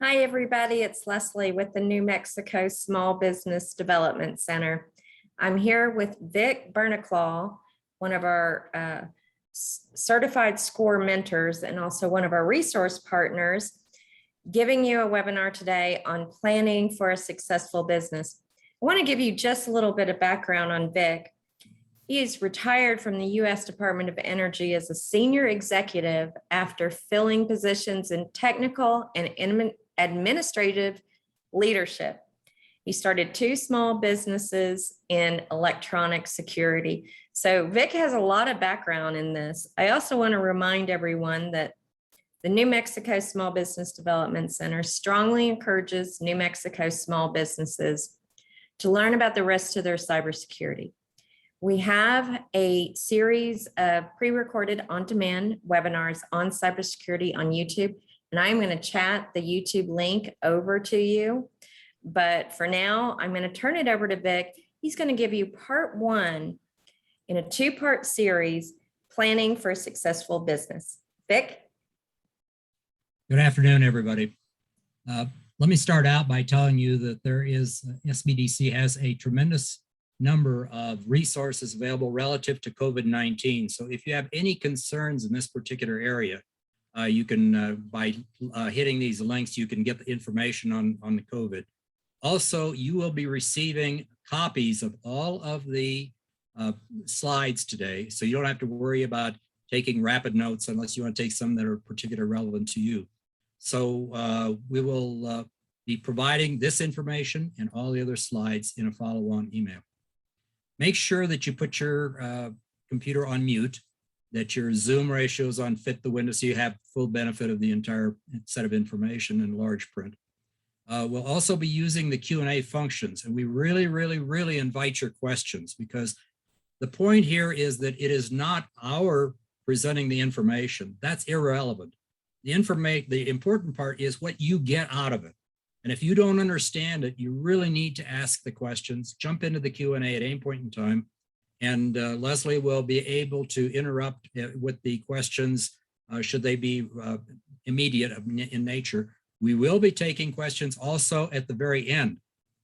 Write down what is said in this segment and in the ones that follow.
Hi, everybody. It's Leslie with the New Mexico Small Business Development Center. I'm here with Vic Burnaclaw, one of our certified SCORE mentors and also one of our resource partners, giving you a webinar today on planning for a successful business. I want to give you just a little bit of background on Vic. He is retired from the U.S. Department of Energy as a senior executive after filling positions in technical and administrative leadership. He started 2 small businesses in electronic security. So Vic has a lot of background in this. I also want to remind everyone that the New Mexico Small Business Development Center strongly encourages New Mexico small businesses to learn about the risks to their cybersecurity. We have a series of pre-recorded on-demand webinars on cybersecurity on YouTube, and I'm going to chat the YouTube link over to you. But for now, I'm going to turn it over to Vic. He's going to give you part 1 in a 2-part series, Planning for a Successful Business. Vic? Good afternoon, everybody. Let me start out by telling you that SBDC has a tremendous number of resources available relative to COVID-19. So if you have any concerns in this particular area, you can, by hitting these links, you can get the information on the COVID. Also, you will be receiving copies of all of the slides today, so you don't have to worry about taking rapid notes unless you want to take some that are particularly relevant to you. So we will be providing this information and all the other slides in a follow-on email. Make sure that you put your computer on mute, that your zoom ratio is on fit the window so you have full benefit of the entire set of information in large print. We'll also be using the Q&A functions, and we really invite your questions, because the point here is that it is not our presenting the information. That's irrelevant. The important part is what you get out of it. And if you don't understand it, you really need to ask the questions, jump into the Q&A at any point in time, and Leslie will be able to interrupt with the questions should they be immediate in nature. We will be taking questions also at the very end,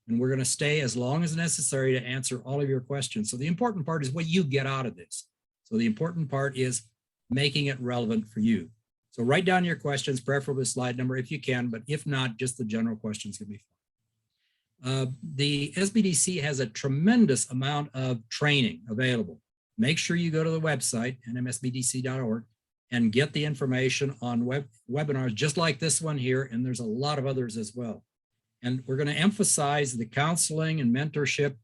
and we're going to stay as long as necessary to answer all of your questions. So the important part is what you get out of this. So the important part is making it relevant for you. So write down your questions, preferably slide number if you can, but if not, just the general questions can be fine. The SBDC has a tremendous amount of training available. Make sure you go to the website, nmsbdc.org, and get the information on webinars just like this one here, and there's a lot of others as well. And we're going to emphasize the counseling and mentorship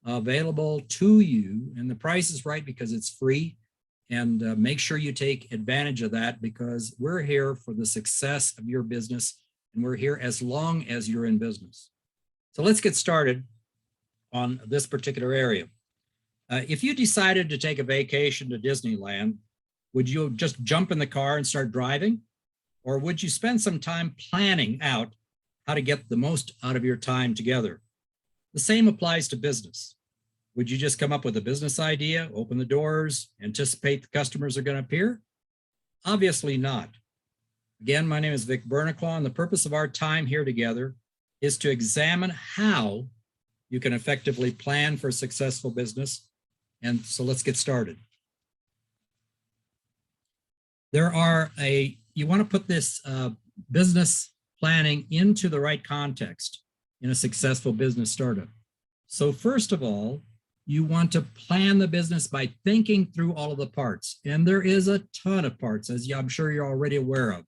available to you, and the price is right because it's free. And make sure you take advantage of that, because we're here for the success of your business, and we're here as long as you're in business. So let's get started on this particular area. If you decided to take a vacation to Disneyland, would you just jump in the car and start driving? Or would you spend some time planning out how to get the most out of your time together? The same applies to business. Would you just come up with a business idea, open the doors, anticipate the customers are going to appear? Obviously not. Again, my name is Vic Burnaclaw, and the purpose of our time here together is to examine how you can effectively plan for a successful business. And so let's get started. You want to put this business planning into the right context in a successful business startup. So first of all, you want to plan the business by thinking through all of the parts. And there is a ton of parts, as I'm sure you're already aware of.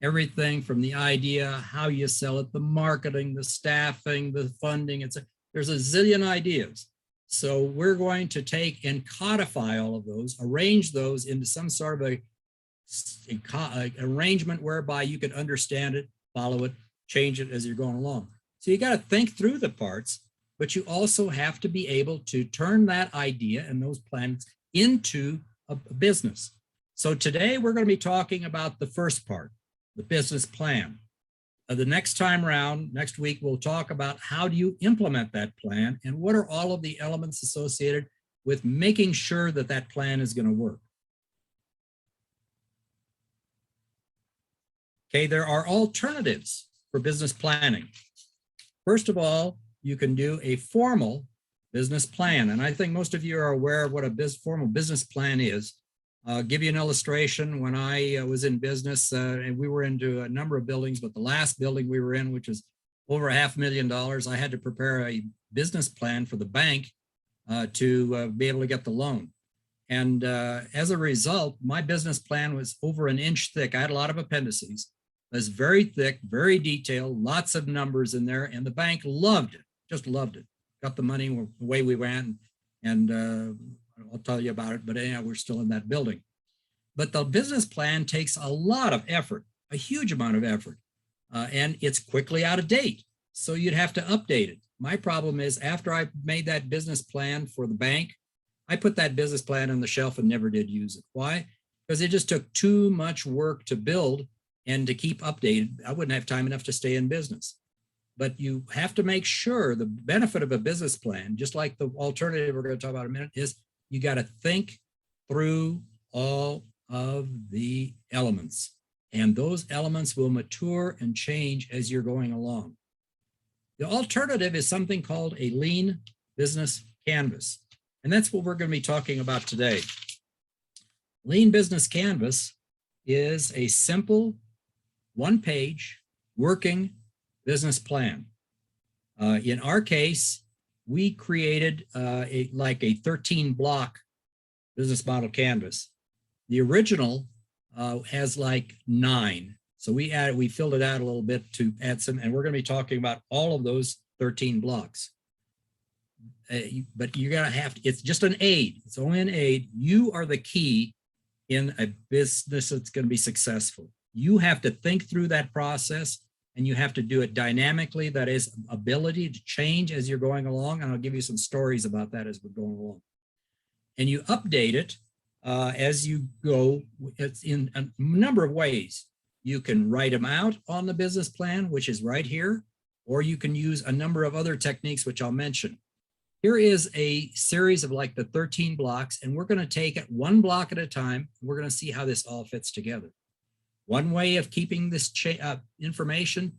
Everything from the idea, how you sell it, the marketing, the staffing, the funding, there's a zillion ideas. So we're going to take and codify all of those, arrange those into some sort of a arrangement whereby you can understand it, follow it, change it as you're going along. So you got to think through the parts, but you also have to be able to turn that idea and those plans into a business. So today we're going to be talking about the first part, the business plan. The next time around, next week, we'll talk about how do you implement that plan and what are all of the elements associated with making sure that that plan is going to work. Okay, there are alternatives for business planning. First of all, you can do a formal business plan. And I think most of you are aware of what a formal business plan is. I'll give you an illustration. When I was in business, and we were into a number of buildings, but the last building we were in, which was over $500,000, I had to prepare a business plan for the bank to be able to get the loan. And as a result, my business plan was over an inch thick. I had a lot of appendices. It was very thick, very detailed, lots of numbers in there, and the bank loved it, just loved it. Got the money the way we went, and I'll tell you about it, but anyhow, we're still in that building. But the business plan takes a lot of effort, a huge amount of effort, and it's quickly out of date. So you'd have to update it. My problem is after I made that business plan for the bank, I put that business plan on the shelf and never did use it. Why? Because it just took too much work to build and to keep updated. I wouldn't have time enough to stay in business. But you have to make sure the benefit of a business plan, just like the alternative we're going to talk about in a minute, is you got to think through all of the elements. And those elements will mature and change as you're going along. The alternative is something called a lean business canvas. And that's what we're going to be talking about today. Lean business canvas is a simple one-page working business plan. In our case, we created like a 13-block business model canvas. The original has like 9. So we filled it out a little bit to add some, and we're going to be talking about all of those 13 blocks. But you're going to have to, it's just an aid. It's only an aid. You are the key in a business that's going to be successful. You have to think through that process, and you have to do it dynamically. That is ability to change as you're going along. And I'll give you some stories about that as we're going along. And you update it as you go. It's in a number of ways. You can write them out on the business plan, which is right here, or you can use a number of other techniques, which I'll mention. Here is a series of like the 13 blocks, and we're going to take it one block at a time. We're going to see how this all fits together. One way of keeping this information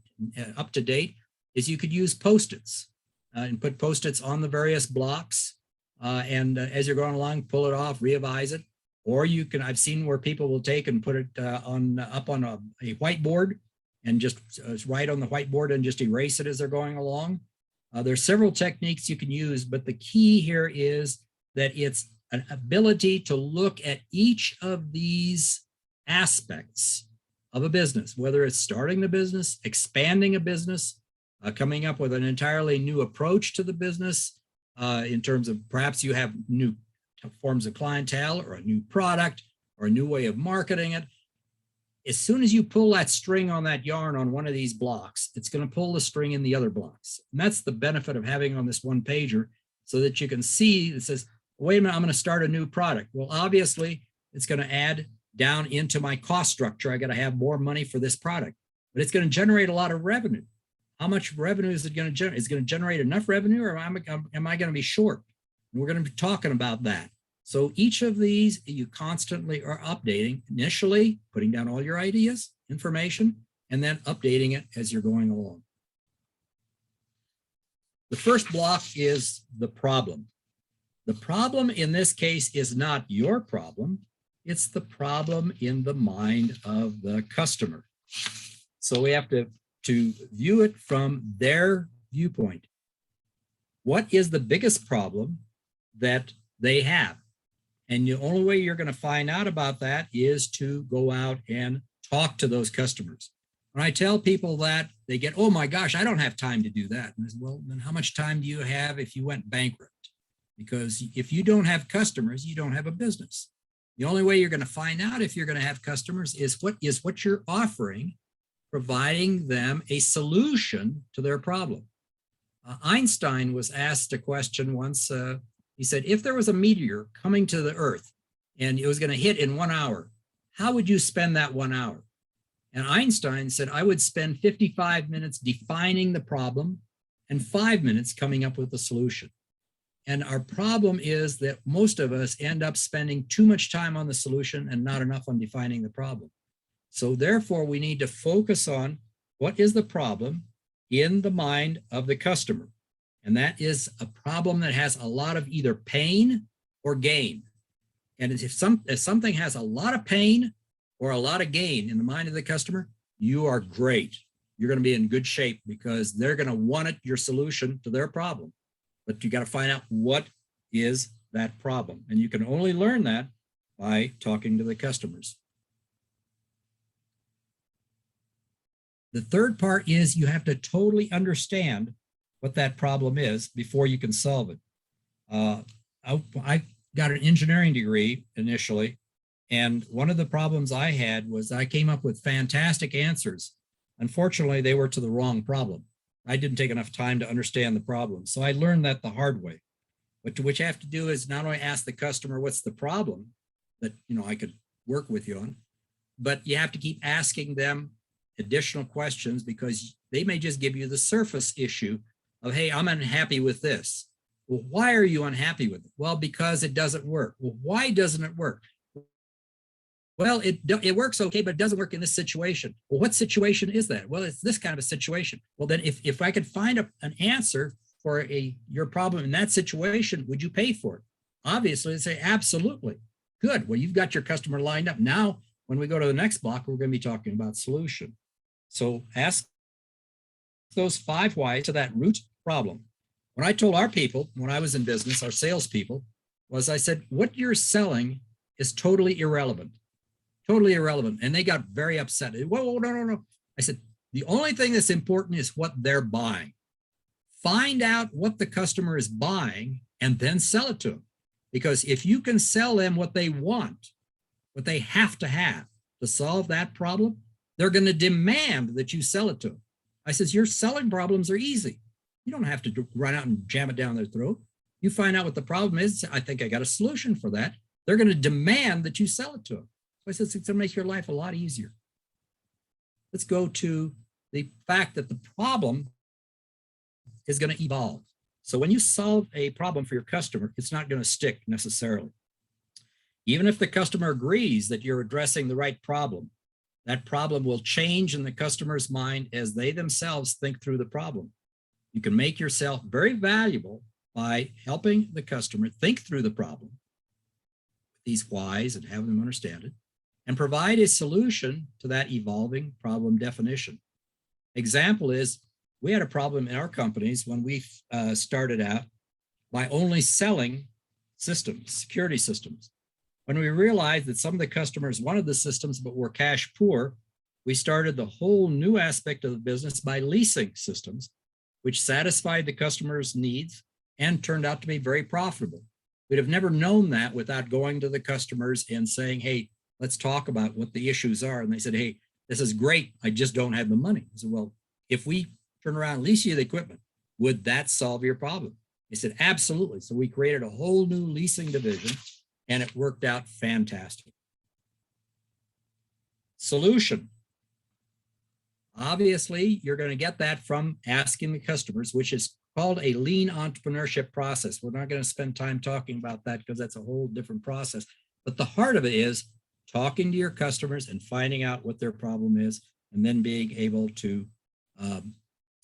up to date is you could use Post-its and put Post-its on the various blocks. And as you're going along, pull it off, revise it. Or you can, I've seen where people will take and put it up on a whiteboard and just write on the whiteboard and just erase it as they're going along. There's several techniques you can use, but the key here is that it's an ability to look at each of these aspects of a business, whether it's starting the business, expanding a business, coming up with an entirely new approach to the business in terms of perhaps you have new forms of clientele or a new product or a new way of marketing it. As soon as you pull that string on that yarn on one of these blocks, it's going to pull the string in the other blocks. And that's the benefit of having on this one pager, so that you can see it says, wait a minute, I'm going to start a new product. Well, obviously it's going to add down into my cost structure. I got to have more money for this product, but it's going to generate a lot of revenue. How much revenue is it going to generate? Is it going to generate enough revenue, or am I going to be short? And we're going to be talking about that. So each of these you constantly are updating, initially putting down all your ideas, information, and then updating it as you're going along. The first block is the problem. The problem in this case is not your problem. It's the problem in the mind of the customer. So we have to view it from their viewpoint. What is the biggest problem that they have? And the only way you're going to find out about that is to go out and talk to those customers. When I tell people that, they get, oh my gosh, I don't have time to do that. And I say, well, then how much time do you have if you went bankrupt? Because if you don't have customers, you don't have a business. The only way you're going to find out if you're going to have customers is what you're offering, providing them a solution to their problem. Einstein was asked a question once. He said, if there was a meteor coming to the earth and it was going to hit in 1 hour, how would you spend that 1 hour? And Einstein said, I would spend 55 minutes defining the problem and 5 minutes coming up with a solution. And our problem is that most of us end up spending too much time on the solution and not enough on defining the problem. So therefore, we need to focus on what is the problem in the mind of the customer? And that is a problem that has a lot of either pain or gain. And if something has a lot of pain or a lot of gain in the mind of the customer, you are great. You're going to be in good shape because they're going to want it, your solution to their problem. But you got to find out what is that problem. And you can only learn that by talking to the customers. The third part is you have to totally understand what that problem is before you can solve it. I got an engineering degree initially, and one of the problems I had was I came up with fantastic answers. Unfortunately, they were to the wrong problem. I didn't take enough time to understand the problem. So I learned that the hard way. But what you have to do is not only ask the customer what's the problem that I could work with you on, but you have to keep asking them additional questions because they may just give you the surface issue of, hey, I'm unhappy with this. Well, why are you unhappy with it? Well, because it doesn't work. Well, why doesn't it work? Well, it works okay, but it doesn't work in this situation. Well, what situation is that? Well, it's this kind of a situation. Well, then if I could find an answer for your problem in that situation, would you pay for it? Obviously, they say, absolutely. Good. Well, you've got your customer lined up. Now, when we go to the next block, we're going to be talking about solution. So ask those 5 whys to that root problem. When I told our people, when I was in business, our salespeople, was I said, what you're selling is totally irrelevant. Totally irrelevant. And they got very upset. Whoa, no. I said, the only thing that's important is what they're buying. Find out what the customer is buying and then sell it to them. Because if you can sell them what they want, what they have to solve that problem, they're going to demand that you sell it to them. I says, your selling problems are easy. You don't have to run out and jam it down their throat. You find out what the problem is. I think I got a solution for that. They're going to demand that you sell it to them. So I said, it's going to make your life a lot easier. Let's go to the fact that the problem is going to evolve. So when you solve a problem for your customer, it's not going to stick necessarily. Even if the customer agrees that you're addressing the right problem, that problem will change in the customer's mind as they themselves think through the problem. You can make yourself very valuable by helping the customer think through the problem, these whys, and have them understand it, and provide a solution to that evolving problem definition. Example is, we had a problem in our companies when we started out by only selling systems, security systems. When we realized that some of the customers wanted the systems but were cash poor, we started the whole new aspect of the business by leasing systems, which satisfied the customer's needs and turned out to be very profitable. We'd have never known that without going to the customers and saying, hey, let's talk about what the issues are. And they said, hey, this is great. I just don't have the money. I said, well, if we turn around and lease you the equipment, would that solve your problem? They said, absolutely. So we created a whole new leasing division and it worked out fantastic. Solution. Obviously, you're going to get that from asking the customers, which is called a lean entrepreneurship process. We're not going to spend time talking about that because that's a whole different process. But the heart of it is talking to your customers and finding out what their problem is, and then being able to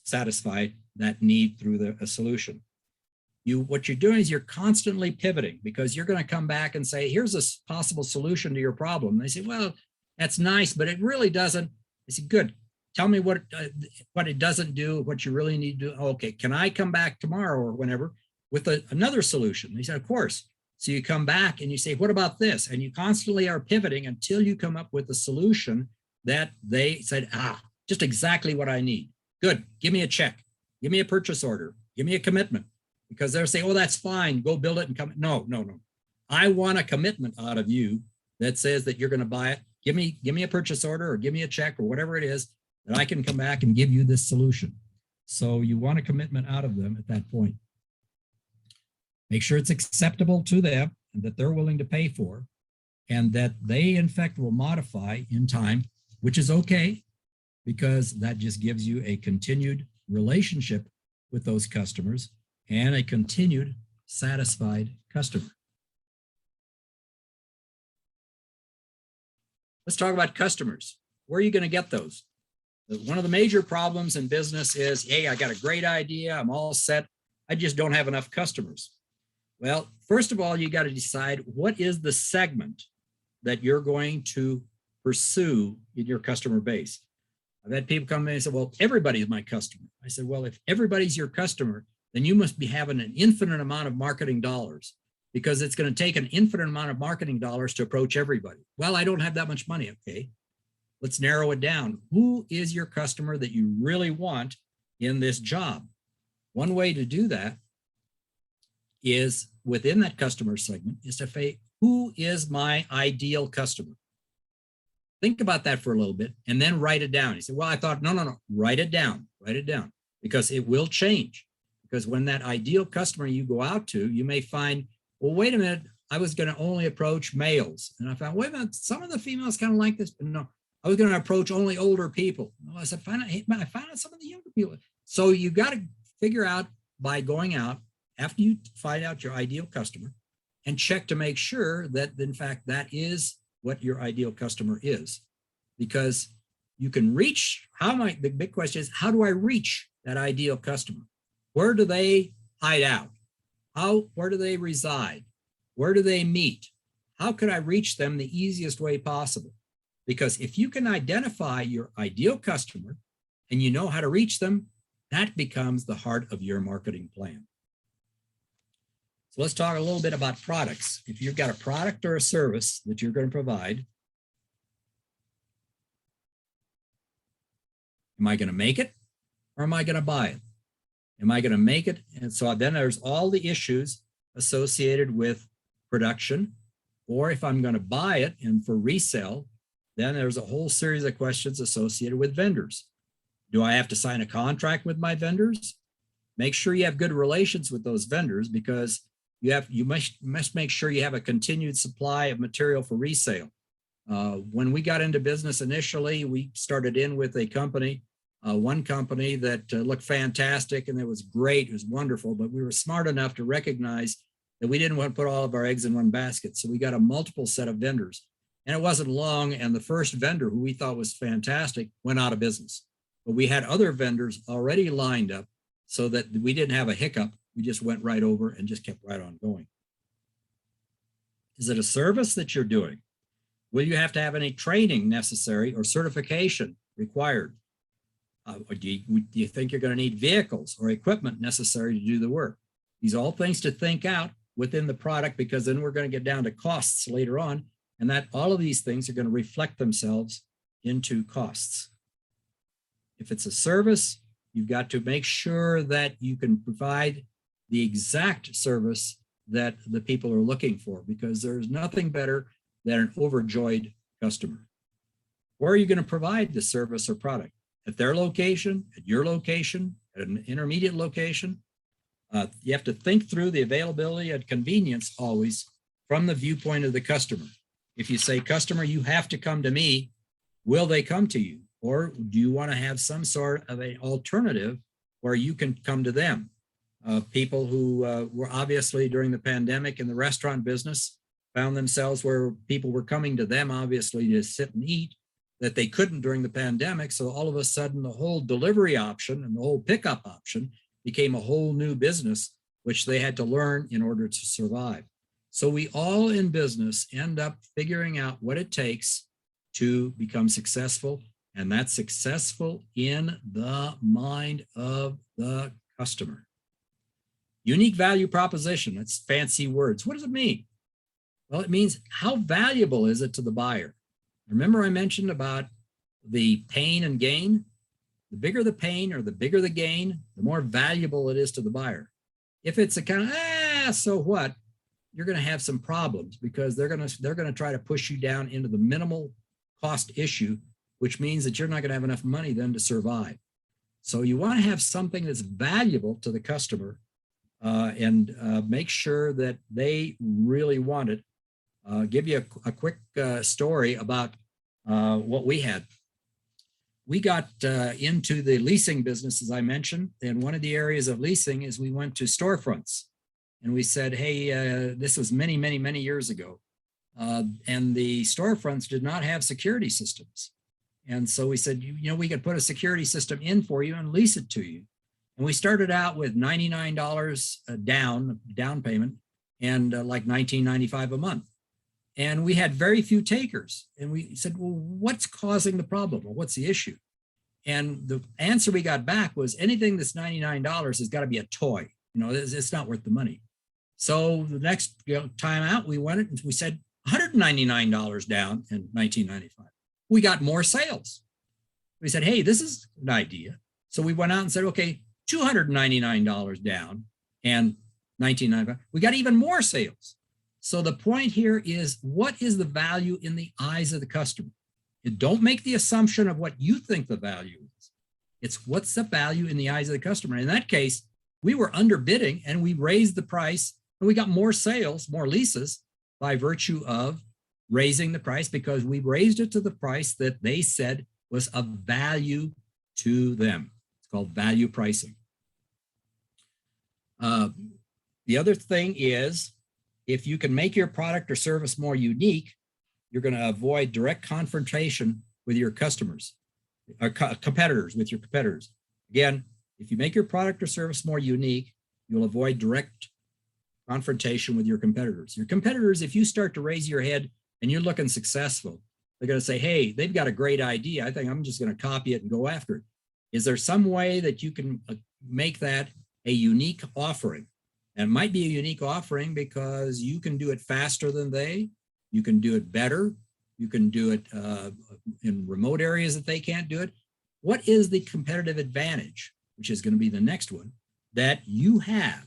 satisfy that need through a solution. What you're doing is you're constantly pivoting because you're going to come back and say, here's a possible solution to your problem. And they say, well, that's nice, but it really doesn't. I say, good. Tell me what it doesn't do, what you really need to do. Okay, can I come back tomorrow or whenever with another solution? They said, of course. So you come back and you say, what about this? And you constantly are pivoting until you come up with a solution that they said, just exactly what I need. Good, give me a check, give me a purchase order, give me a commitment. Because they'll say, oh, that's fine, go build it and come. No. I want a commitment out of you that says that you're going to buy it. Give me a purchase order or give me a check or whatever it is that I can come back and give you this solution. So you want a commitment out of them at that point. Make sure it's acceptable to them and that they're willing to pay for, and that they in fact will modify in time, which is okay, because that just gives you a continued relationship with those customers and a continued satisfied customer. Let's talk about customers. Where are you going to get those? One of the major problems in business is, hey, I got a great idea, I'm all set, I just don't have enough customers. Well, first of all, you got to decide what is the segment that you're going to pursue in your customer base. I've had people come in and say, well, everybody's my customer. I said, well, if everybody's your customer, then you must be having an infinite amount of marketing dollars, because it's going to take an infinite amount of marketing dollars to approach everybody. Well, I don't have that much money. Okay, let's narrow it down. Who is your customer that you really want in this job? One way to do that is within that customer segment is to say, who is my ideal customer? Think about that for a little bit and then write it down. You say, well, I thought, no, write it down, because it will change. Because when that ideal customer you go out to, you may find, well, wait a minute, I was going to only approach males. And I found, wait a minute, some of the females kind of like this, but no, I was going to approach only older people. Well, I said, I found out some of the younger people. So you got to figure out by going out after you find out your ideal customer and check to make sure that in fact, that is what your ideal customer is, because you can reach, the big question is, how do I reach that ideal customer? Where do they hide out? Where do they reside? Where do they meet? How could I reach them the easiest way possible? Because if you can identify your ideal customer and you know how to reach them, that becomes the heart of your marketing plan. So let's talk a little bit about products. If you've got a product or a service that you're going to provide, am I going to make it or am I going to buy it? Am I going to make it? And so then there's all the issues associated with production, or if I'm going to buy it and for resale, then there's a whole series of questions associated with vendors. Do I have to sign a contract with my vendors? Make sure you have good relations with those vendors, because you must make sure you have a continued supply of material for resale. When we got into business initially, we started in with a company, one company that looked fantastic and it was great, it was wonderful, but we were smart enough to recognize that we didn't want to put all of our eggs in one basket. So we got a multiple set of vendors, and it wasn't long. And the first vendor, who we thought was fantastic, went out of business. But we had other vendors already lined up so that we didn't have a hiccup. We just went right over and just kept right on going. Is it a service that you're doing? Will you have to have any training necessary or certification required? Or do you think you're going to need vehicles or equipment necessary to do the work? These are all things to think out within the product, because then we're going to get down to costs later on, and that all of these things are going to reflect themselves into costs. If it's a service, you've got to make sure that you can provide the exact service that the people are looking for, because there's nothing better than an overjoyed customer. Where are you going to provide the service or product? At their location, at your location, at an intermediate location? You have to think through the availability and convenience always from the viewpoint of the customer. If you say, customer, you have to come to me, will they come to you? Or do you want to have some sort of an alternative where you can come to them? People who were obviously during the pandemic in the restaurant business found themselves where people were coming to them, obviously, to sit and eat, that they couldn't during the pandemic. So all of a sudden, the whole delivery option and the whole pickup option became a whole new business, which they had to learn in order to survive. So we all in business end up figuring out what it takes to become successful, and that's successful in the mind of the customer. Unique value proposition, that's fancy words. What does it mean? Well, it means how valuable is it to the buyer? Remember I mentioned about the pain and gain? The bigger the pain or the bigger the gain, the more valuable it is to the buyer. If it's a kind of, so what? You're going to have some problems, because they're going to try to push you down into the minimal cost issue, which means that you're not going to have enough money then to survive. So you want to have something that's valuable to the customer, and make sure that they really want it. Give you a quick story about what we had. We got into the leasing business, as I mentioned, and one of the areas of leasing is we went to storefronts, and we said, hey, this was many, many, many years ago, and the storefronts did not have security systems. And so we said, you know, we could put a security system in for you and lease it to you. And we started out with $99 down payment and like $19.95 a month. And we had very few takers. And we said, well, what's causing the problem? Or what's the issue? And the answer we got back was anything that's $99 has got to be a toy. You know, it's not worth the money. So the next time out, we went and we said $199 down in $19.95. We got more sales. We said, hey, this is an idea. So we went out and said, okay, $299 down and $19.95. We got even more sales. So the point here is, what is the value in the eyes of the customer? You don't make the assumption of what you think the value is. It's what's the value in the eyes of the customer. In that case, we were underbidding and we raised the price and we got more sales, more leases by virtue of raising the price, because we raised it to the price that they said was of value to them. It's called value pricing. The other thing is, if you can make your product or service more unique, you're going to avoid direct confrontation with your customers or competitors, with your competitors. Again, if you make your product or service more unique, you'll avoid direct confrontation with your competitors. Your competitors, if you start to raise your head and you're looking successful, they're going to say, hey, they've got a great idea. I think I'm just going to copy it and go after it. Is there some way that you can make that a unique offering? And it might be a unique offering because you can do it faster than they, you can do it better, you can do it in remote areas that they can't do it. What is the competitive advantage, which is going to be the next one, that you have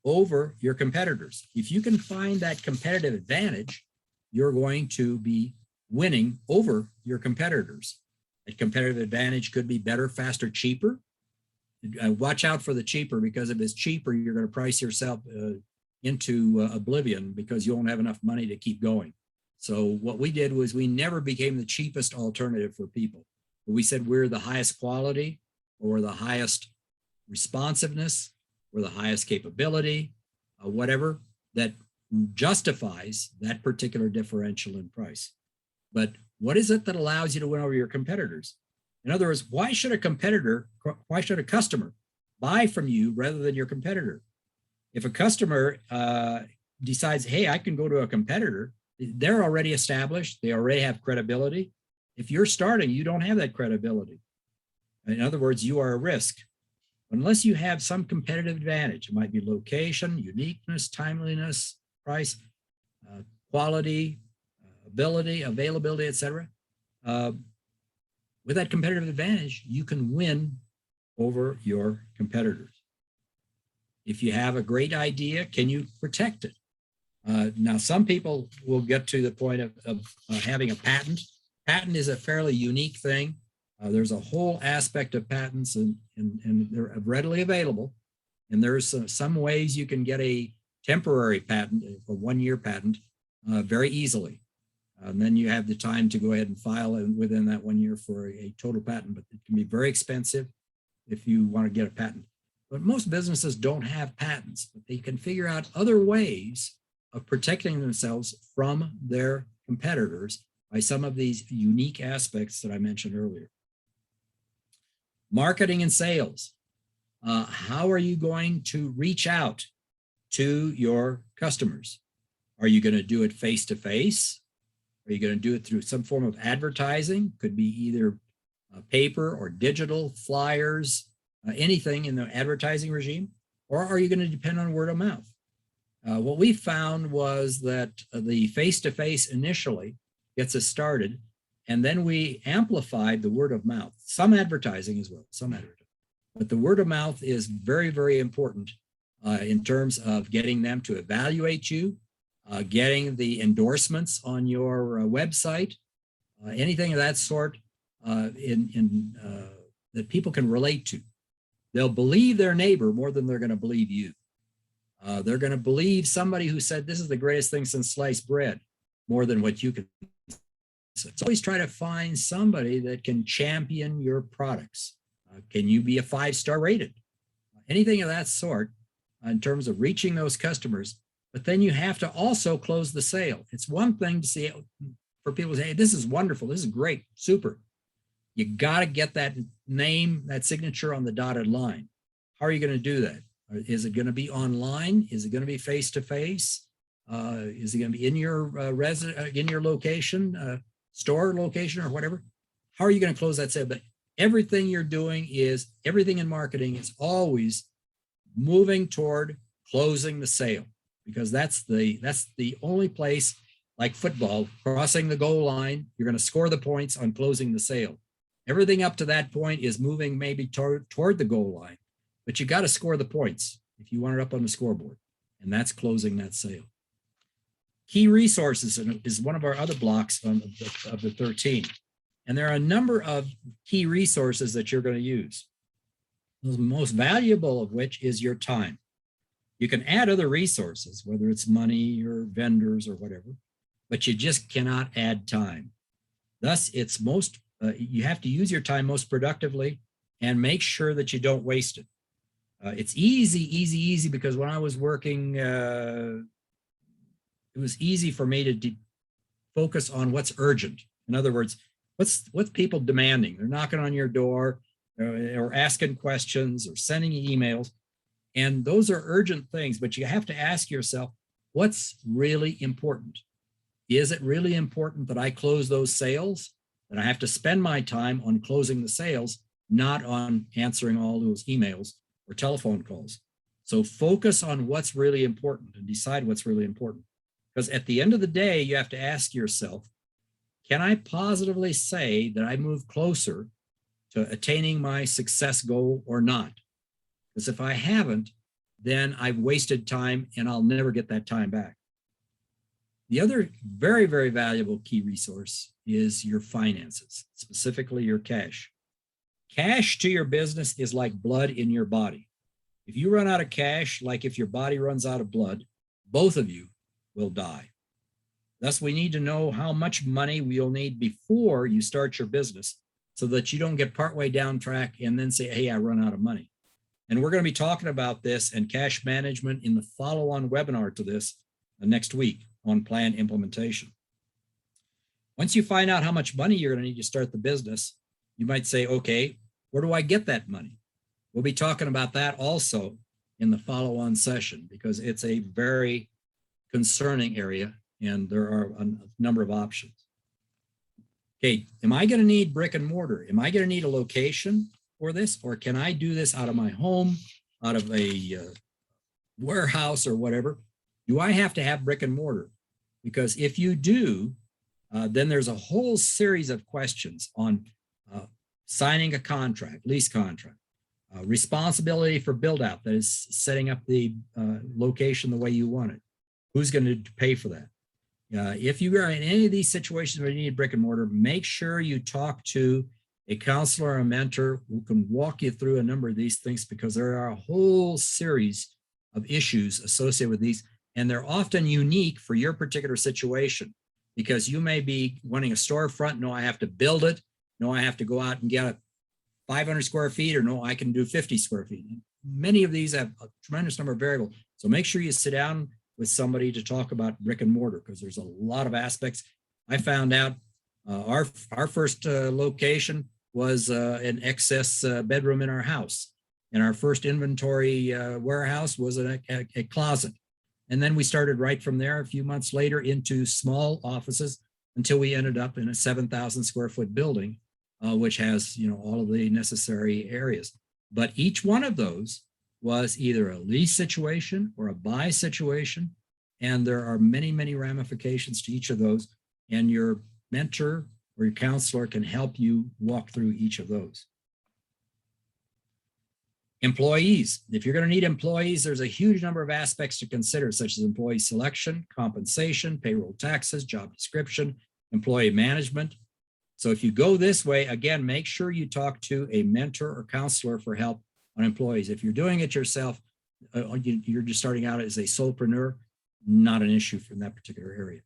over your competitors? If you can find that competitive advantage, you're going to be winning over your competitors. That competitive advantage could be better, faster, cheaper. Watch out for the cheaper, because if it's cheaper, you're going to price yourself into oblivion because you won't have enough money to keep going. So what we did was we never became the cheapest alternative for people. We said we're the highest quality, or the highest responsiveness, or the highest capability, whatever that justifies that particular differential in price. But what is it that allows you to win over your competitors? In other words, why should a customer buy from you rather than your competitor? If a customer decides, hey, I can go to a competitor, they're already established, they already have credibility. If you're starting, you don't have that credibility. In other words, you are a risk. Unless you have some competitive advantage, it might be location, uniqueness, timeliness, price, quality, ability, availability, etc. With that competitive advantage, you can win over your competitors. If you have a great idea, can you protect it? Now, some people will get to the point of having a patent. Patent is a fairly unique thing. There's a whole aspect of patents, and they're readily available. And there's some ways you can get a temporary patent, a one-year patent, very easily. And then you have the time to go ahead and file it within that 1 year for a total patent, but it can be very expensive if you want to get a patent. But most businesses don't have patents, but they can figure out other ways of protecting themselves from their competitors by some of these unique aspects that I mentioned earlier. Marketing and sales. How are you going to reach out to your customers? Are you going to do it face-to-face? Are you going to do it through some form of advertising? Could be either paper or digital, flyers, anything in the advertising regime? Or are you going to depend on word of mouth? What we found was that the face-to-face initially gets us started, and then we amplified the word of mouth. Some advertising as well, some advertising. But the word of mouth is very, very important in terms of getting them to evaluate you, getting the endorsements on your website, anything of that sort that people can relate to. They'll believe their neighbor more than they're going to believe you. They're going to believe somebody who said, this is the greatest thing since sliced bread, more than what you can. So always try to find somebody that can champion your products. Can you be a 5-star rated? Anything of that sort in terms of reaching those customers. But then you have to also close the sale. It's one thing to see, for people to say, hey, this is wonderful, this is great, super. You got to get that name, that signature on the dotted line. How are you going to do that? Is it going to be online? Is it going to be face-to-face? Is it going to be in your in your location, store location or whatever? How are you going to close that sale? But everything you're doing everything in marketing is always moving toward closing the sale, because that's the only place, like football, crossing the goal line, you're going to score the points on closing the sale. Everything up to that point is moving maybe toward the goal line, but you got to score the points if you want it up on the scoreboard, and that's closing that sale. Key resources is one of our other blocks of the 13. And there are a number of key resources that you're going to use. The most valuable of which is your time. You can add other resources, whether it's money or vendors or whatever, but you just cannot add time. Thus, it's you have to use your time most productively and make sure that you don't waste it. It's easy because when I was working, it was easy for me to focus on what's urgent. In other words, what's people demanding? They're knocking on your door or asking questions or sending emails. And those are urgent things, but you have to ask yourself, what's really important? Is it really important that I close those sales? That I have to spend my time on closing the sales, not on answering all those emails or telephone calls. So focus on what's really important and decide what's really important. Because at the end of the day, you have to ask yourself, can I positively say that I move closer to attaining my success goal or not? Because if I haven't, then I've wasted time and I'll never get that time back. The other very, very valuable key resource is your finances, specifically your cash. Cash to your business is like blood in your body. If you run out of cash, like if your body runs out of blood, both of you will die. Thus, we need to know how much money we'll need before you start your business so that you don't get partway down track and then say, hey, I run out of money. And we're going to be talking about this and cash management in the follow-on webinar to this next week on plan implementation. Once you find out how much money you're going to need to start the business, you might say, okay, where do I get that money? We'll be talking about that also in the follow-on session because it's a very concerning area and there are a number of options. Okay, am I going to need brick and mortar? Am I going to need a location for this? Or can I do this out of my home, out of a warehouse or whatever? Do I have to have brick and mortar? Because if you do, then there's a whole series of questions on signing a contract, lease contract, responsibility for build out, that is setting up the location the way you want it. Who's going to pay for that? If you are in any of these situations where you need brick and mortar, make sure you talk to a counselor or a mentor who can walk you through a number of these things because there are a whole series of issues associated with these, and they're often unique for your particular situation because you may be wanting a storefront. No, I have to build it. No, I have to go out and get 500 square feet, or no, I can do 50 square feet. Many of these have a tremendous number of variables. So make sure you sit down with somebody to talk about brick and mortar because there's a lot of aspects. I found out our first location was an excess bedroom in our house. And our first inventory warehouse was a closet. And then we started right from there a few months later into small offices until we ended up in a 7,000 square foot building, which has all of the necessary areas. But each one of those was either a lease situation or a buy situation. And there are many, many ramifications to each of those. And your mentor or your counselor can help you walk through each of those. Employees. If you're going to need employees, there's a huge number of aspects to consider, such as employee selection, compensation, payroll taxes, job description, employee management. So if you go this way, again, make sure you talk to a mentor or counselor for help on employees. If you're doing it yourself, you're just starting out as a solopreneur, not an issue from that particular area.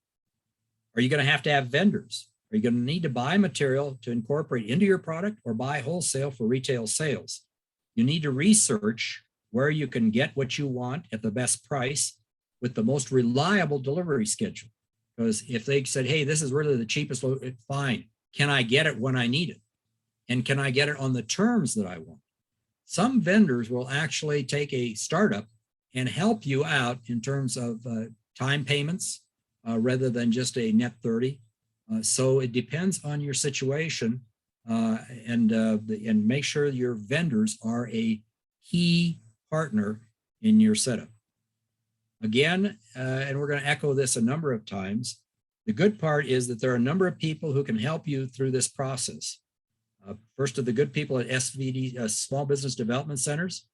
Are you going to have vendors? Are you going to need to buy material to incorporate into your product or buy wholesale for retail sales? You need to research where you can get what you want at the best price with the most reliable delivery schedule. Because if they said, hey, this is really the cheapest, fine. Can I get it when I need it? And can I get it on the terms that I want? Some vendors will actually take a startup and help you out in terms of time payments rather than just a net 30. So it depends on your situation, and make sure your vendors are a key partner in your setup. Again, and we're going to echo this a number of times, the good part is that there are a number of people who can help you through this process. First of the good people at SVD, Small Business Development Centers,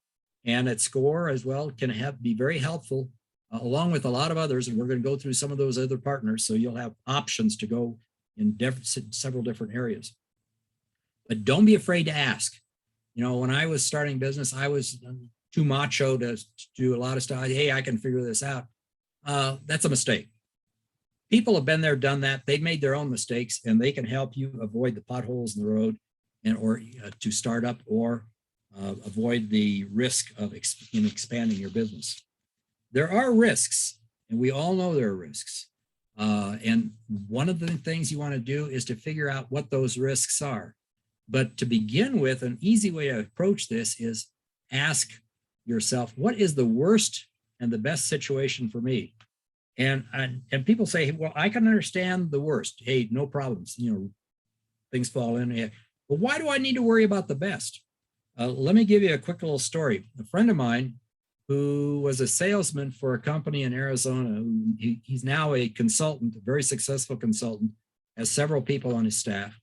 and at SCORE as well, can be very helpful, along with a lot of others. And we're going to go through some of those other partners, so you'll have options to go in several different areas. But don't be afraid to ask. You know, when I was starting business, I was too macho to do a lot of stuff. Hey, I can figure this out. That's a mistake. People have been there, done that. They've made their own mistakes, and they can help you avoid the potholes in the road, and or to start up, or avoid the risk of expanding your business. There are risks, and we all know there are risks. And one of the things you want to do is to figure out what those risks are. But to begin with, an easy way to approach this is ask yourself, what is the worst and the best situation for me? And people say, well, I can understand the worst. Hey, no problems. You know, things fall in. But why do I need to worry about the best? Let me give you a quick little story. A friend of mine who was a salesman for a company in Arizona, he's now a consultant, a very successful consultant, has several people on his staff.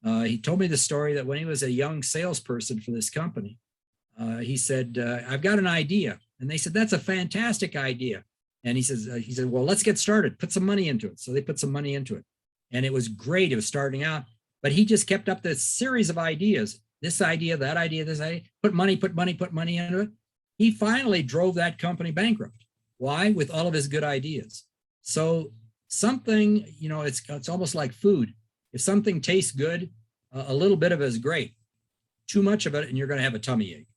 He told me the story that when he was a young salesperson for this company, he said, I've got an idea. And they said, that's a fantastic idea. And he said, well, let's get started. Put some money into it. So they put some money into it. And it was great. It was starting out. But he just kept up this series of ideas. This idea, that idea, this idea. Put money into it. He finally drove that company bankrupt. Why? With all of his good ideas. So something, you know, it's almost like food. If something tastes good, a little bit of it is great. Too much of it, and you're going to have a tummy ache.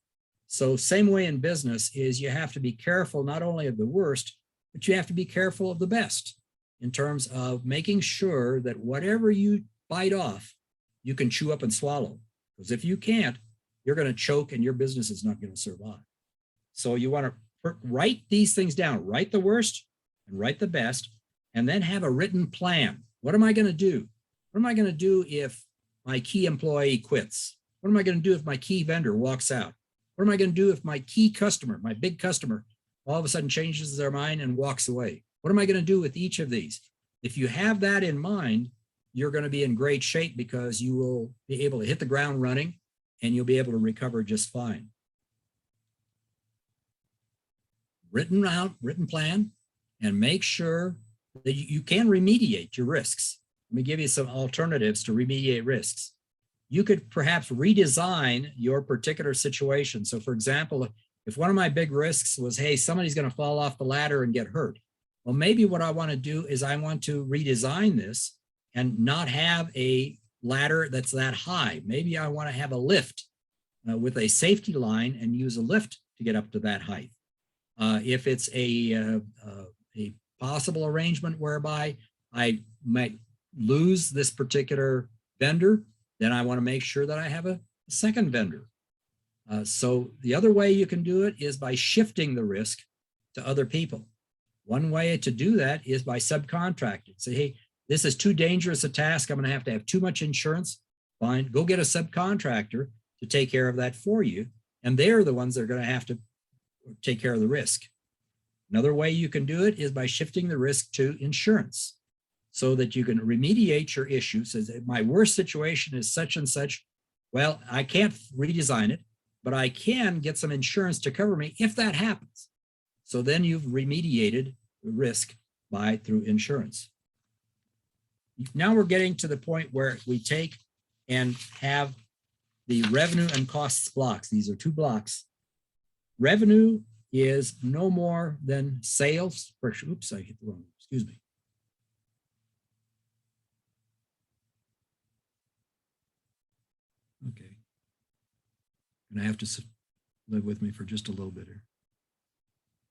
So same way in business is you have to be careful not only of the worst, but you have to be careful of the best in terms of making sure that whatever you bite off, you can chew up and swallow. Because if you can't, you're going to choke and your business is not going to survive. So you want to write these things down, write the worst and write the best, and then have a written plan. What am I going to do? What am I going to do if my key employee quits? What am I going to do if my key vendor walks out? What am I going to do if my key customer, my big customer, all of a sudden changes their mind and walks away? What am I going to do with each of these? If you have that in mind, you're going to be in great shape because you will be able to hit the ground running and you'll be able to recover just fine. Written plan, and make sure that you can remediate your risks. Let me give you some alternatives to remediate risks. You could perhaps redesign your particular situation. So for example, if one of my big risks was, hey, somebody's going to fall off the ladder and get hurt. Well, maybe what I want to do is I want to redesign this and not have a ladder that's that high. Maybe I want to have a lift with a safety line and use a lift to get up to that height. If it's a possible arrangement whereby I might lose this particular vendor, then I want to make sure that I have a second vendor. So the other way you can do it is by shifting the risk to other people. One way to do that is by subcontracting. Say, hey, this is too dangerous a task. I'm going to have too much insurance. Fine, go get a subcontractor to take care of that for you. And they're the ones that are going to have to take care of the risk. Another way you can do it is by shifting the risk to insurance so that you can remediate your issue. So that my worst situation is such and such. Well, I can't redesign it, but I can get some insurance to cover me if that happens. So then you've remediated the risk through insurance. Now we're getting to the point where we take and have the revenue and costs blocks. These are two blocks. Revenue is no more than sales. Oops, I hit the wrong, excuse me. Okay. And I have to live with me for just a little bit here.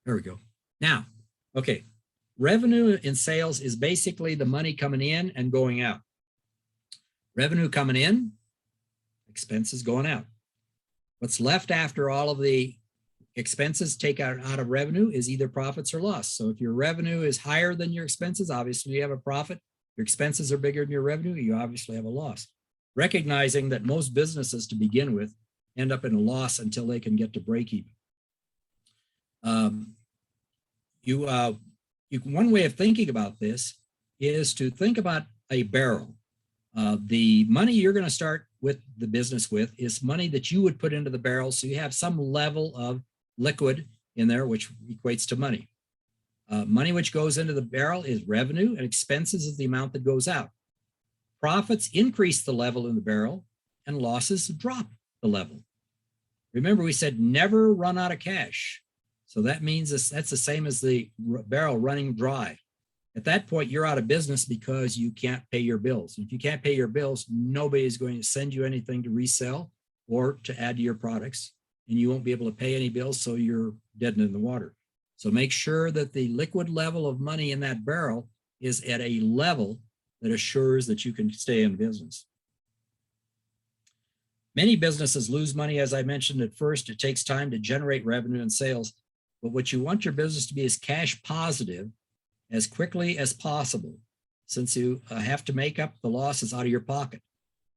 There we go. Now, okay. Revenue in sales is basically the money coming in and going out. Revenue coming in, expenses going out. What's left after all of the expenses take out of revenue is either profits or loss. So if your revenue is higher than your expenses, obviously you have a profit. Your expenses are bigger than your revenue, you obviously have a loss. Recognizing that most businesses to begin with end up in a loss until they can get to break even. One way of thinking about this is to think about a barrel. The money you're going to start with the business with is money that you would put into the barrel, so you have some level of liquid in there, which equates to money. Money which goes into the barrel is revenue, and expenses is the amount that goes out. Profits increase the level in the barrel, and losses drop the level. Remember, we said never run out of cash. So that means that's the same as the barrel running dry. At that point, you're out of business because you can't pay your bills. If you can't pay your bills, nobody is going to send you anything to resell or to add to your products, and you won't be able to pay any bills, so you're dead in the water. So make sure that the liquid level of money in that barrel is at a level that assures that you can stay in business. Many businesses lose money, as I mentioned at first. It takes time to generate revenue and sales, but what you want your business to be is cash positive as quickly as possible, since you have to make up the losses out of your pocket.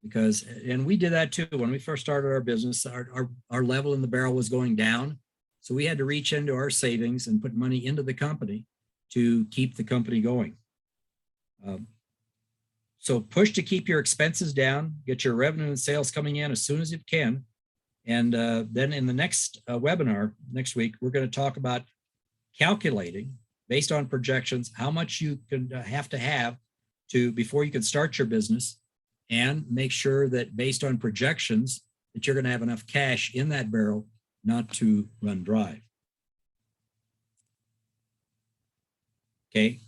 Because, and we did that too, when we first started our business, our level in the barrel was going down. So we had to reach into our savings and put money into the company to keep the company going. So push to keep your expenses down, get your revenue and sales coming in as soon as you can. And then in the next webinar next week, we're going to talk about calculating based on projections, how much you can have to before you can start your business, and make sure that based on projections that you're going to have enough cash in that barrel not to run dry. Okay,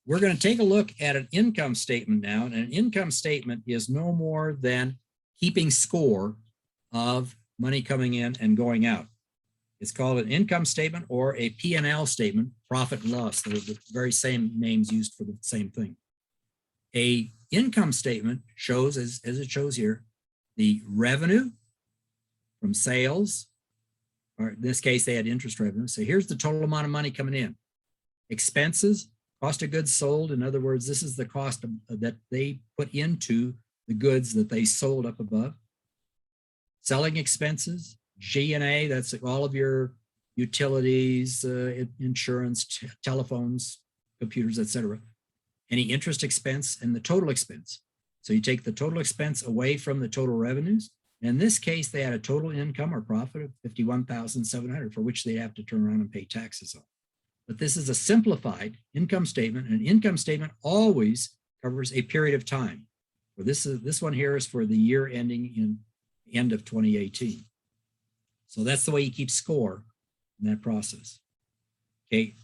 we're going to take a look at an income statement now, and an income statement is no more than keeping score of money coming in and going out. It's called an income statement or a P&L statement, profit and loss. They're the very same names used for the same thing. A income statement shows, as it shows here, the revenue from sales, or in this case, they had interest revenue. So here's the total amount of money coming in. Expenses, cost of goods sold. In other words, this is the cost that they put into the goods that they sold up above. Selling expenses, G&A, that's all of your utilities, insurance, telephones, computers, etc. Any interest expense and the total expense. So you take the total expense away from the total revenues. In this case, they had a total income or profit of $51,700, for which they have to turn around and pay taxes on. But this is a simplified income statement. An income statement always covers a period of time. Well, this one here is for the year ending in end of 2018. So that's the way you keep score in that process. Okay,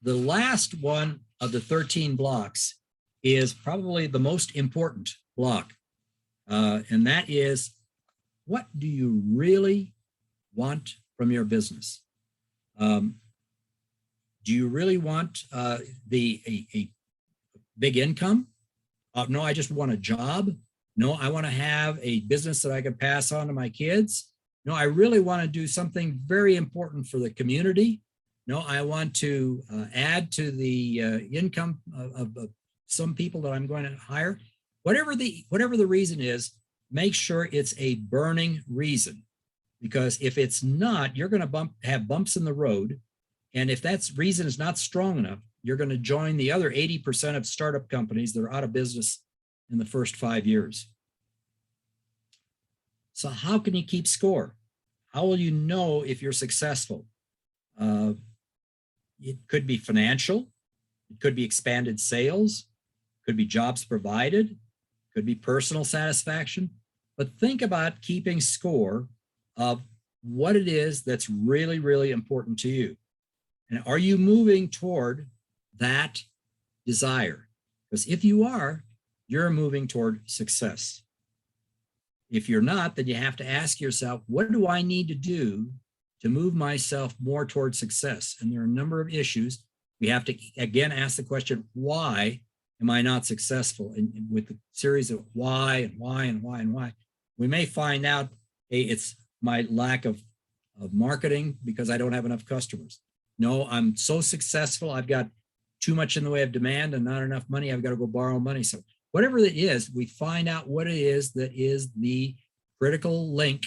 the last one of the 13 blocks is probably the most important block, and that is, what do you really want from your business? Do you really want a big income? No, I just want a job. No, I want to have a business that I can pass on to my kids. No, I really want to do something very important for the community. No, I want to add to the income of some people that I'm going to hire. Whatever the reason is, make sure it's a burning reason, because if it's not, you're going to have bumps in the road. And if that reason is not strong enough, you're going to join the other 80% of startup companies that are out of business in the first 5 years. So how can you keep score? How will you know if you're successful? It could be financial, it could be expanded sales, could be jobs provided, could be personal satisfaction. But think about keeping score of what it is that's really, really important to you. And are you moving toward that desire? Because if you are, you're moving toward success. If you're not, then you have to ask yourself, what do I need to do to move myself more toward success? And there are a number of issues. We have to, again, ask the question, why am I not successful? And with the series of why and why and why and why, We may find out, hey, it's my lack of marketing because I don't have enough customers. No, I'm so successful, I've got too much in the way of demand and not enough money, I've got to go borrow money. So whatever it is, we find out what it is that is the critical link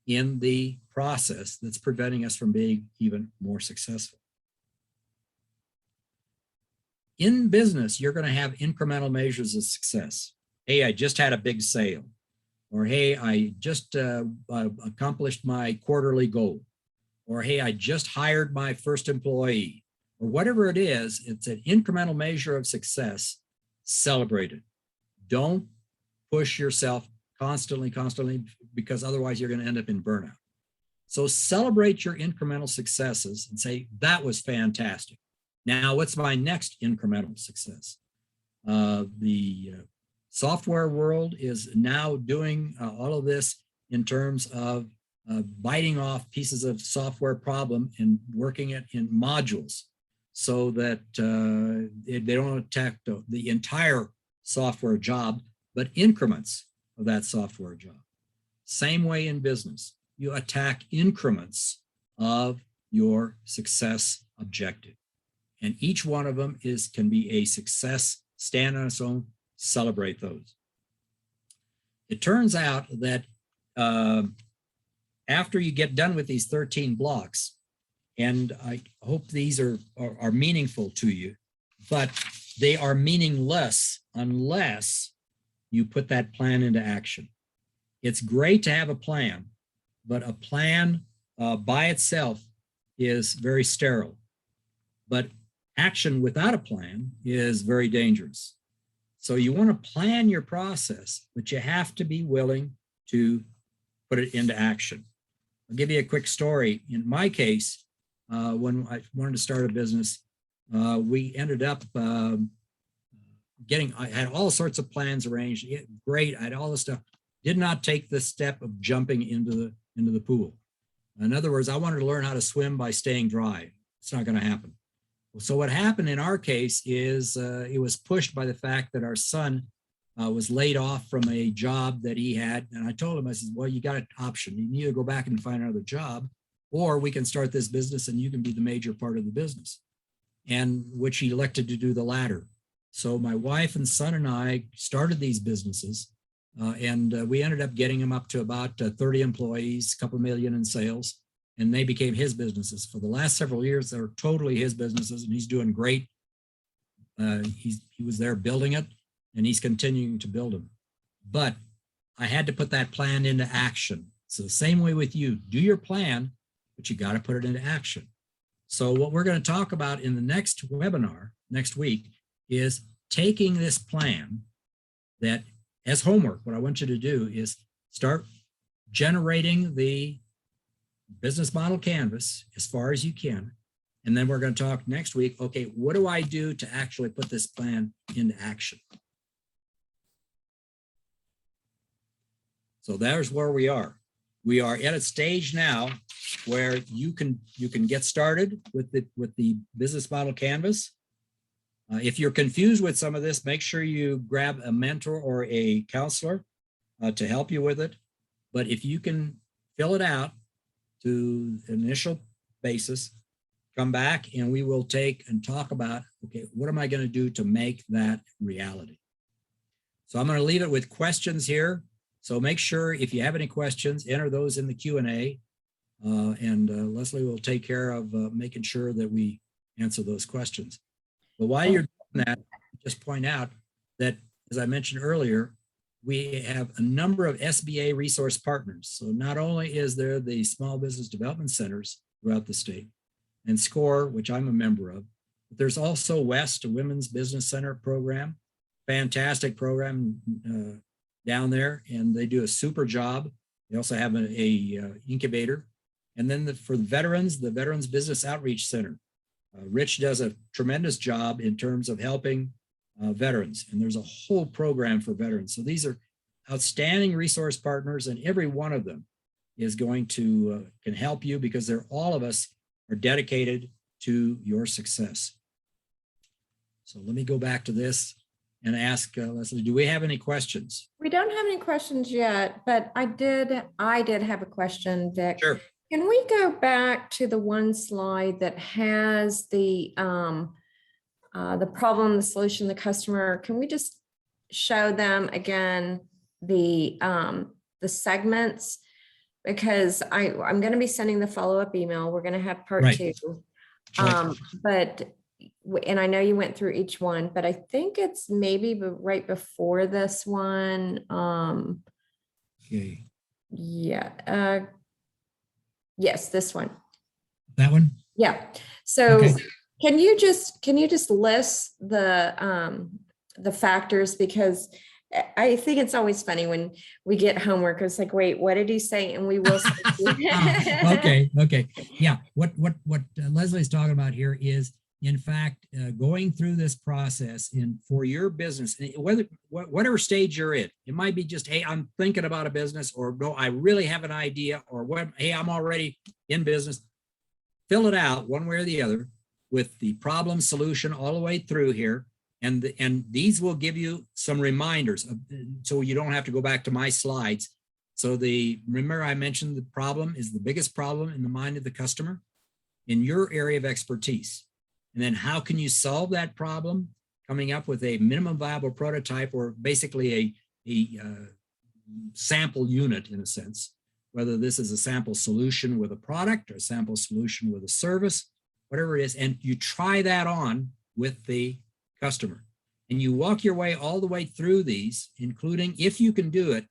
in the process that's preventing us from being even more successful. In business, you're going to have incremental measures of success. Hey, I just had a big sale. Or, hey, I just accomplished my quarterly goal. Or, hey, I just hired my first employee. Or whatever it is, it's an incremental measure of success. Celebrate it. Don't push yourself constantly, because otherwise you're going to end up in burnout. So celebrate your incremental successes and say, that was fantastic. Now, what's my next incremental success? The software world is now doing all of this in terms of biting off pieces of software problem and working it in modules so that they don't attack the entire software job, but increments of that software job. Same way in business, you attack increments of your success objective. And each one of them can be a success, stand on its own, celebrate those. It turns out that after you get done with these 13 blocks, and I hope these are meaningful to you, but they are meaningless unless you put that plan into action. It's great to have a plan, but a plan by itself is very sterile. But action without a plan is very dangerous. So you want to plan your process, but you have to be willing to put it into action. I'll give you a quick story. In my case, when I wanted to start a business, we ended up I had all sorts of plans arranged. Great, I had all this stuff. Did not take the step of jumping into the pool. In other words, I wanted to learn how to swim by staying dry. It's not going to happen. So what happened in our case is it was pushed by the fact that our son was laid off from a job that he had. And I told him, I said, well, you got an option. You can either go back and find another job, or we can start this business and you can be the major part of the business. And which he elected to do the latter. So my wife and son and I started these businesses and we ended up getting them up to about 30 employees, a couple million in sales. And they became his businesses. For the last several years, they're totally his businesses, and he's doing great. He was there building it, and he's continuing to build them. But I had to put that plan into action. So the same way with you, do your plan, but you got to put it into action. So what we're going to talk about in the next webinar next week is taking this plan that as homework. What I want you to do is start generating the business model canvas as far as you can. And then we're going to talk next week, okay, what do I do to actually put this plan into action? So there's where we are. We are at a stage now where you can get started with the business model canvas. If you're confused with some of this, make sure you grab a mentor or a counselor to help you with it. But if you can fill it out to initial basis, come back and we will take and talk about, okay, what am I going to do to make that reality? So I'm going to leave it with questions here. So make sure if you have any questions, enter those in the Q&A. And Leslie will take care of making sure that we answer those questions. But while you're doing that, just point out that, as I mentioned earlier, we have a number of SBA resource partners. So not only is there the small business development centers throughout the state and SCORE, which I'm a member of, but there's also WEST, a women's business center program, fantastic program down there, and they do a super job. They also have a incubator. And then for the veterans, the Veterans Business Outreach Center. Rich does a tremendous job in terms of helping veterans, and there's a whole program for veterans. So these are outstanding resource partners, and every one of them is going to can help you because they're all of us are dedicated to your success. So let me go back to this. and ask Leslie, do we have any questions? We don't have any questions yet, but I did have a question, Vic. Sure. Can we go back to the one slide that has the problem, the solution, the customer? Can we just show them again the segments? Because I'm going to be sending the follow-up email. We're going to have part Right. 2. Right. And I know you went through each one, but I think it's maybe right before this one. Okay. Yeah. Yes, this one. That one? Yeah. So Okay. can you just list the factors? Because I think it's always funny when we get homework. It's like, wait, what did he say? And we will. Okay. Yeah. What Leslie's talking about here is, in fact, going through this process for your business, whatever stage you're in. It might be just, hey, I'm thinking about a business, or no, I really have an idea, or hey, I'm already in business. Fill it out one way or the other with the problem solution all the way through here. And these will give you some reminders so you don't have to go back to my slides. So remember I mentioned the problem is the biggest problem in the mind of the customer in your area of expertise. And then how can you solve that problem? Coming up with a minimum viable prototype, or basically a sample unit in a sense, whether this is a sample solution with a product or a sample solution with a service, whatever it is. And you try that on with the customer, and you walk your way all the way through these, including, if you can do it,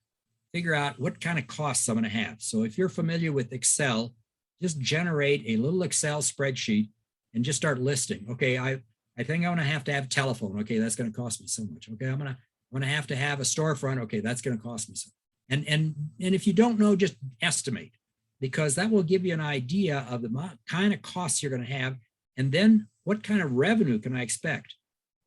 figure out what kind of costs I'm going to have. So if you're familiar with Excel, just generate a little Excel spreadsheet and just start listing. Okay, I think I'm going to have telephone. Okay, that's going to cost me so much. Okay, I'm going to have a storefront. Okay, that's going to cost me so. And if you don't know, just estimate, because that will give you an idea of the kind of costs you're going to have, and then what kind of revenue can I expect.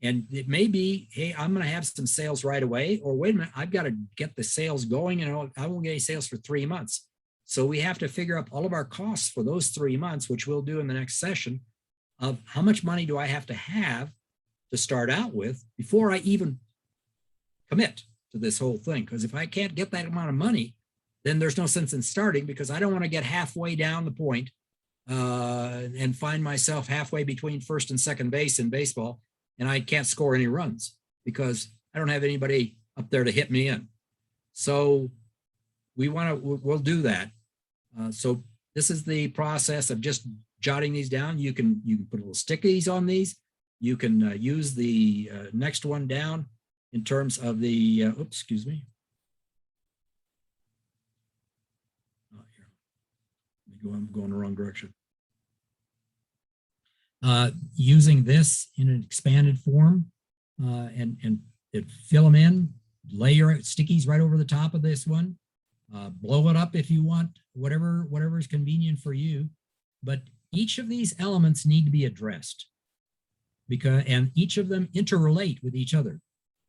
And it may be, hey, I'm going to have some sales right away, or wait a minute, I've got to get the sales going, and I won't get any sales for 3 months. So we have to figure up all of our costs for those 3 months, which we'll do in the next session, of how much money do I have to start out with before I even commit to this whole thing. Because if I can't get that amount of money, then there's no sense in starting, because I don't want to get halfway down the point and find myself halfway between first and second base in baseball, and I can't score any runs because I don't have anybody up there to hit me in. So we'll do that. So this is the process of just jotting these down. You can put little stickies on these. You can use the next one down in terms of the, oops, excuse me. Oh, here. I'm going the wrong direction. Using this in an expanded form and fill them in, lay your stickies right over the top of this one, blow it up if you want, whatever is convenient for you. But each of these elements need to be addressed, and each of them interrelate with each other.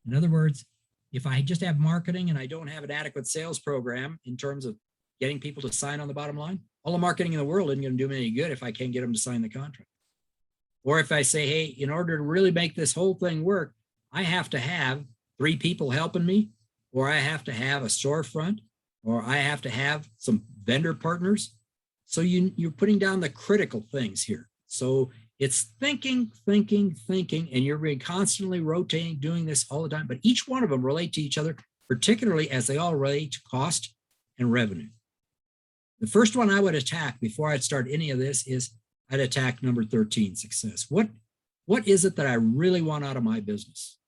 In other words, if I just have marketing and I don't have an adequate sales program in terms of getting people to sign on the bottom line, all the marketing in the world isn't going to do me any good if I can't get them to sign the contract. Or if I say, hey, in order to really make this whole thing work, I have to have 3 people helping me, or I have to have a storefront, or I have to have some vendor partners. So you're putting down the critical things here. So it's thinking, and you're being constantly rotating, doing this all the time, but each one of them relate to each other, particularly as they all relate to cost and revenue. The first one I would attack before I'd start any of this is I'd attack number 13, success. What is it that I really want out of my business?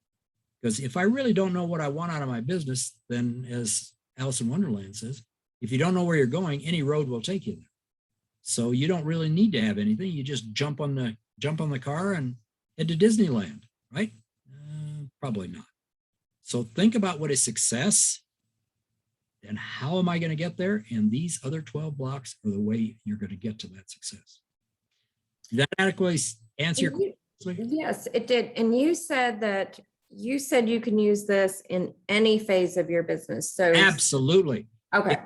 Because if I really don't know what I want out of my business, then as Alice in Wonderland says, if you don't know where you're going, any road will take you there. So you don't really need to have anything. You just jump on the car and head to Disneyland, right? Probably not. So think about what is success and how am I going to get there? And these other 12 blocks are the way you're going to get to that success. Did that adequately answer your question? Yes, it did. And you said you can use this in any phase of your business. So absolutely. Okay.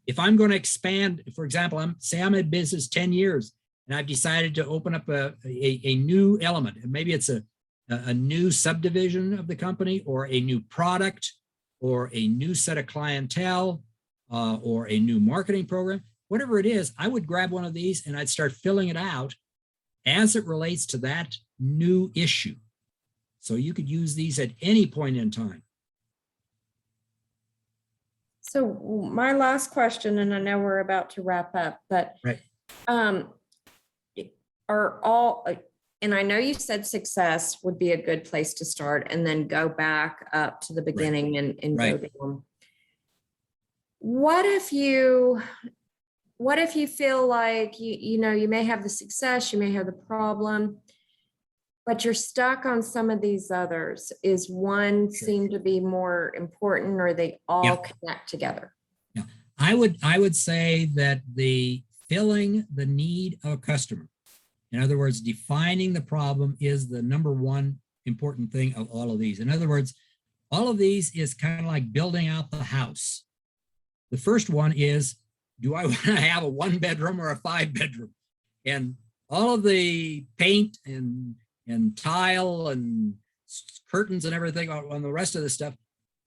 If I'm going to expand, for example, I'm in business 10 years and I've decided to open up a new element, and maybe it's a a new subdivision of the company, or a new product, or a new set of clientele, or a new marketing program, whatever it is, I would grab one of these and I'd start filling it out as it relates to that new issue. So you could use these at any point in time. So my last question, and I know we're about to wrap up, but Right. Are all, and I know you said success would be a good place to start and then go back up to the beginning and go down. What if you feel like you know, you may have the success, you may have the problem, but you're stuck on some of these others? Is one seem to be more important, or they all connect together? Yeah, I would say that the filling the need of a customer, in other words, defining the problem, is the number one important thing of all of these. In other words, all of these is kind of like building out the house. The first one is, do I want to have a 1-bedroom or a 5-bedroom? And all of the paint and tile and curtains and everything on the rest of the stuff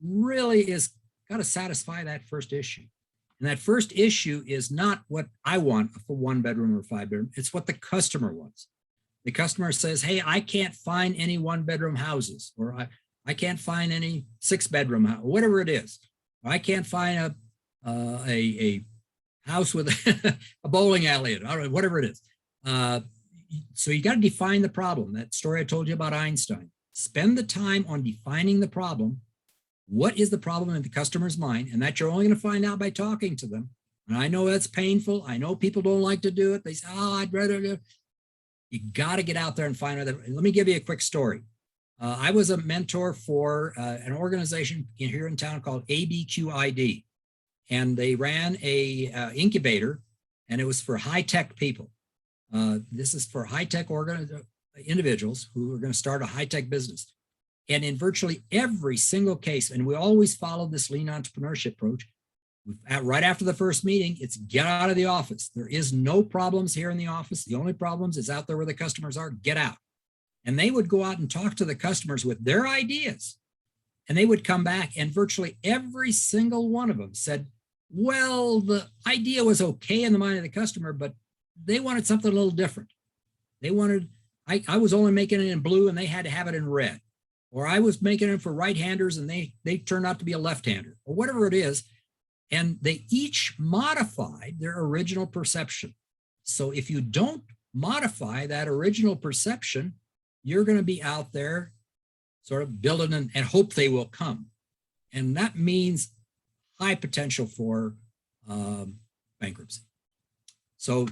really is got to satisfy that first issue. And that first issue is not what I want for 1-bedroom or 5-bedroom. It's what the customer wants. The customer says, hey, I can't find any 1-bedroom houses, or I can't find any 6-bedroom house, whatever it is. Or I can't find a house with a bowling alley, or whatever it is. So you got to define the problem. That story I told you about Einstein. Spend the time on defining the problem. What is the problem in the customer's mind? And that you're only going to find out by talking to them. And I know that's painful. I know people don't like to do it. They say, oh, I'd rather do. You got to get out there and find out. Let me give you a quick story. I was a mentor for an organization here in town called ABQID. And they ran a incubator, and it was for high-tech people. This is for high-tech individuals who are going to start a high-tech business. And in virtually every single case, and we always follow this lean entrepreneurship approach, right after the first meeting, it's get out of the office. There is no problems here in the office. The only problems is out there where the customers are. Get out. And they would go out and talk to the customers with their ideas. And they would come back, and virtually every single one of them said, well, the idea was okay in the mind of the customer, but they wanted something a little different. They wanted, I was only making it in blue and they had to have it in red. Or I was making it for right-handers and they turned out to be a left-hander, or whatever it is. And they each modified their original perception. So if you don't modify that original perception, you're going to be out there sort of building and hope they will come. And that means high potential for bankruptcy. So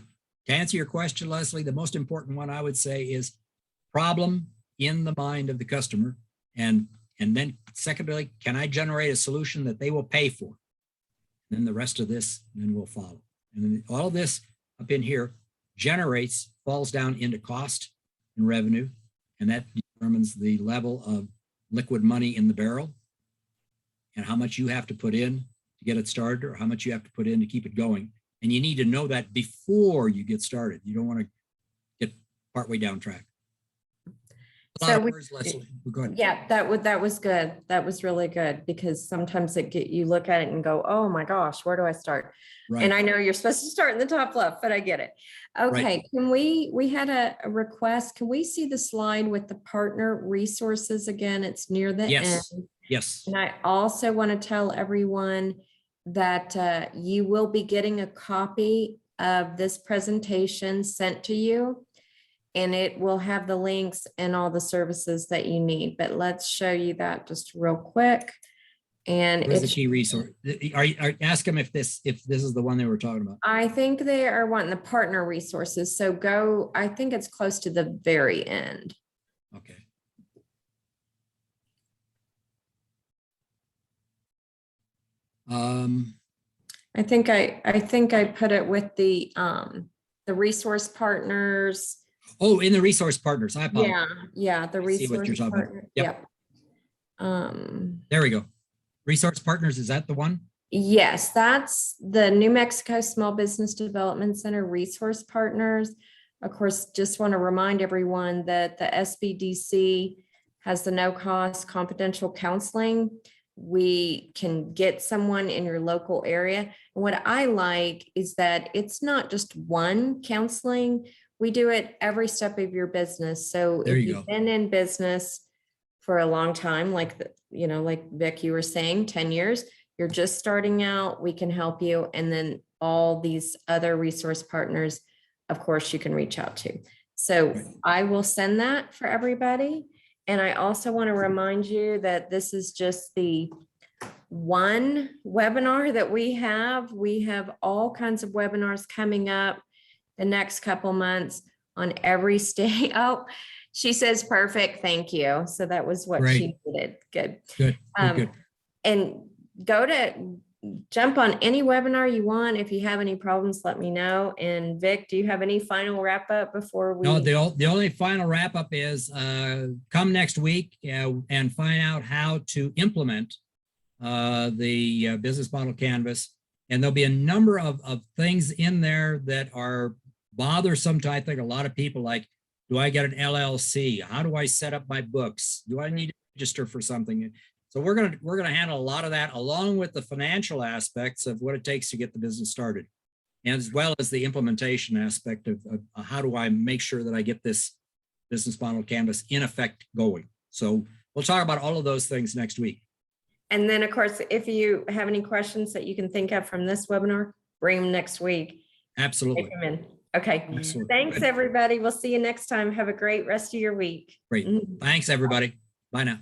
to answer your question, Leslie, the most important one I would say is problem in the mind of the customer. And then secondly, can I generate a solution that they will pay for? And then the rest of this then will follow. And then all of this up in here falls down into cost and revenue. And that determines the level of liquid money in the barrel and how much you have to put in to get it started, or how much you have to put in to keep it going. And you need to know that before you get started. You don't want to get partway down track. Leslie. Go ahead. Yeah, that was good. That was really good, because sometimes you look at it and go, oh my gosh, where do I start? Right. And I know you're supposed to start in the top left, but I get it. Okay, right. Can we had a request. Can we see the slide with the partner resources again? It's near the end. Yes. And I also want to tell everyone that you will be getting a copy of this presentation sent to you, and it will have the links and all the services that you need. But let's show you that just real quick. And it's a key resource. Ask them if this is the one they were talking about. I think they are wanting the partner resources. So go, I think it's close to the very end. Okay. I think I put it with the resource partners. Oh, in the resource partners. I apologize. Yeah, the resource partners. Yep. There we go. Resource partners, is that the one? Yes, that's the New Mexico Small Business Development Center resource partners. Of course, just want to remind everyone that the SBDC has the no-cost confidential counseling. We can get someone in your local area. And what I like is that it's not just one counseling. We do it every step of your business. So There if you you've go. been in business for a long time, like, like Vic, you were saying, 10 years, you're just starting out, we can help you. And then all these other resource partners, of course, you can reach out to. So Right. I will send that for everybody. And I also want to remind you that this is just the one webinar that we have. We have all kinds of webinars coming up the next couple months on every state. Oh, she says, perfect, thank you. So that was what Great. she needed. Good. Good. Good. And jump on any webinar you want. If you have any problems, let me know. And Vic, do you have any final wrap up before we? No, the only final wrap up is come next week and find out how to implement the business model canvas. And there'll be a number of things in there that are bothersome to, I think, a lot of people, like, do I get an LLC? How do I set up my books? Do I need to register for something? So we're gonna handle a lot of that, along with the financial aspects of what it takes to get the business started, and as well as the implementation aspect of how do I make sure that I get this business model canvas in effect going. So we'll talk about all of those things next week. And then, of course, if you have any questions that you can think of from this webinar, bring them next week. Absolutely. Take them in. Okay. Absolutely. Thanks, Good. everybody. We'll see you next time. Have a great rest of your week. Great. Thanks, everybody. Bye now.